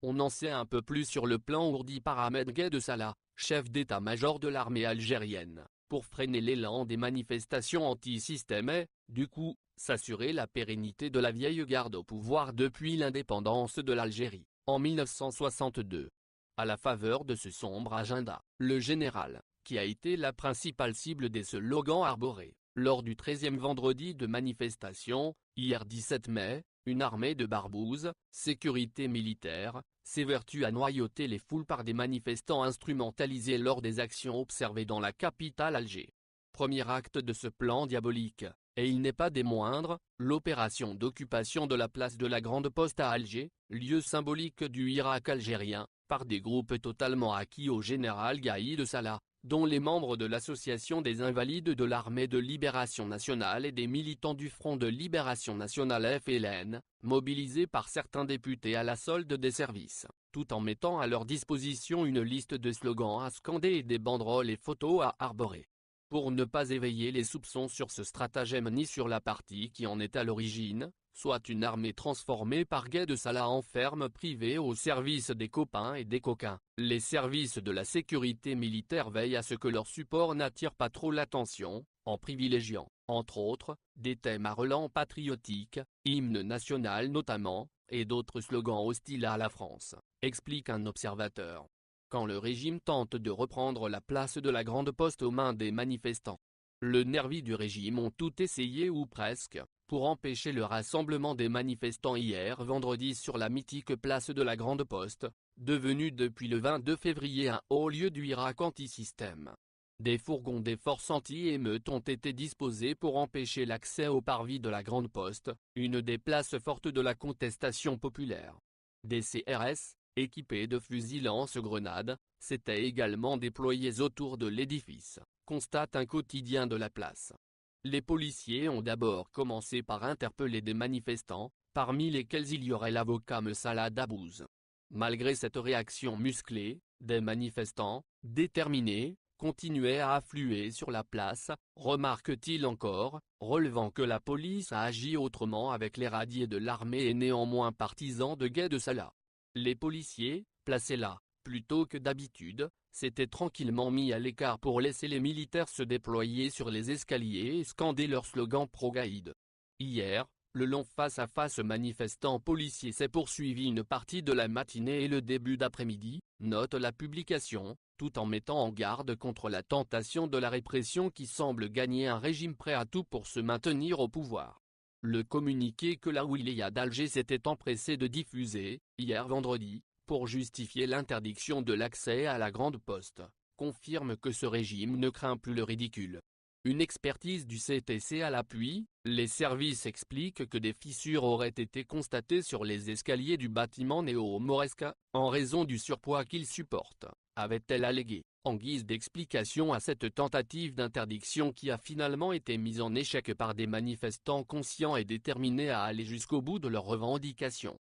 On en sait un peu plus sur le plan ourdi par Ahmed Gaïd Salah, chef d'état-major de l'armée algérienne, pour freiner l'élan des manifestations anti-système et, du coup, s'assurer la pérennité de la vieille garde au pouvoir depuis l'indépendance de l'Algérie, en 1962. À la faveur de ce sombre agenda, le général, qui a été la principale cible des slogans arborés, lors du 13e vendredi de manifestation, hier 17 mai, une armée de barbouzes, sécurité militaire, s'évertue à noyauter les foules par des manifestants instrumentalisés lors des actions observées dans la capitale Alger. Premier acte de ce plan diabolique, et il n'est pas des moindres, l'opération d'occupation de la place de la Grande Poste à Alger, lieu symbolique du Irak algérien, par des groupes totalement acquis au général Gaïd Salah, dont les membres de l'Association des Invalides de l'Armée de Libération Nationale et des militants du Front de Libération Nationale FLN, mobilisés par certains députés à la solde des services, tout en mettant à leur disposition une liste de slogans à scander et des banderoles et photos à arborer. Pour ne pas éveiller les soupçons sur ce stratagème ni sur la partie qui en est à l'origine, soit une armée transformée par Gaïd Salah en ferme privée au service des copains et des coquins. Les services de la sécurité militaire veillent à ce que leur support n'attire pas trop l'attention, en privilégiant, entre autres, des thèmes à relents patriotiques, hymne national notamment, et d'autres slogans hostiles à la France, explique un observateur. Quand le régime tente de reprendre la place de la Grande Poste aux mains des manifestants, les nervis du régime ont tout essayé ou presque, pour empêcher le rassemblement des manifestants hier vendredi sur la mythique place de la Grande Poste, devenue depuis le 22 février un haut lieu du Irak anti-système. Des fourgons des forces anti-émeutes ont été disposés pour empêcher l'accès au parvis de la Grande Poste, une des places fortes de la contestation populaire. Des CRS, équipés de fusils lance-grenades, s'étaient également déployés autour de l'édifice, constate un quotidien de la place. Les policiers ont d'abord commencé par interpeller des manifestants, parmi lesquels il y aurait l'avocat Salah Dabbouz. Malgré cette réaction musclée, des manifestants, déterminés, continuaient à affluer sur la place, remarque-t-il encore, relevant que la police a agi autrement avec les radiés de l'armée et néanmoins partisans de Gaïd Salah. Les policiers, placés là, plutôt que d'habitude, s'étaient tranquillement mis à l'écart pour laisser les militaires se déployer sur les escaliers et scander leurs slogans pro-Gaïd. Hier, le long face-à-face manifestant-policier s'est poursuivi une partie de la matinée et le début d'après-midi, note la publication, tout en mettant en garde contre la tentation de la répression qui semble gagner un régime prêt à tout pour se maintenir au pouvoir. Le communiqué que la wilaya d'Alger s'était empressé de diffuser, hier vendredi, pour justifier l'interdiction de l'accès à la Grande Poste, confirme que ce régime ne craint plus le ridicule. Une expertise du CTC à l'appui, les services expliquent que des fissures auraient été constatées sur les escaliers du bâtiment néo-mauresque, en raison du surpoids qu'il supporte, avait-elle allégué, en guise d'explication à cette tentative d'interdiction qui a finalement été mise en échec par des manifestants conscients et déterminés à aller jusqu'au bout de leurs revendications.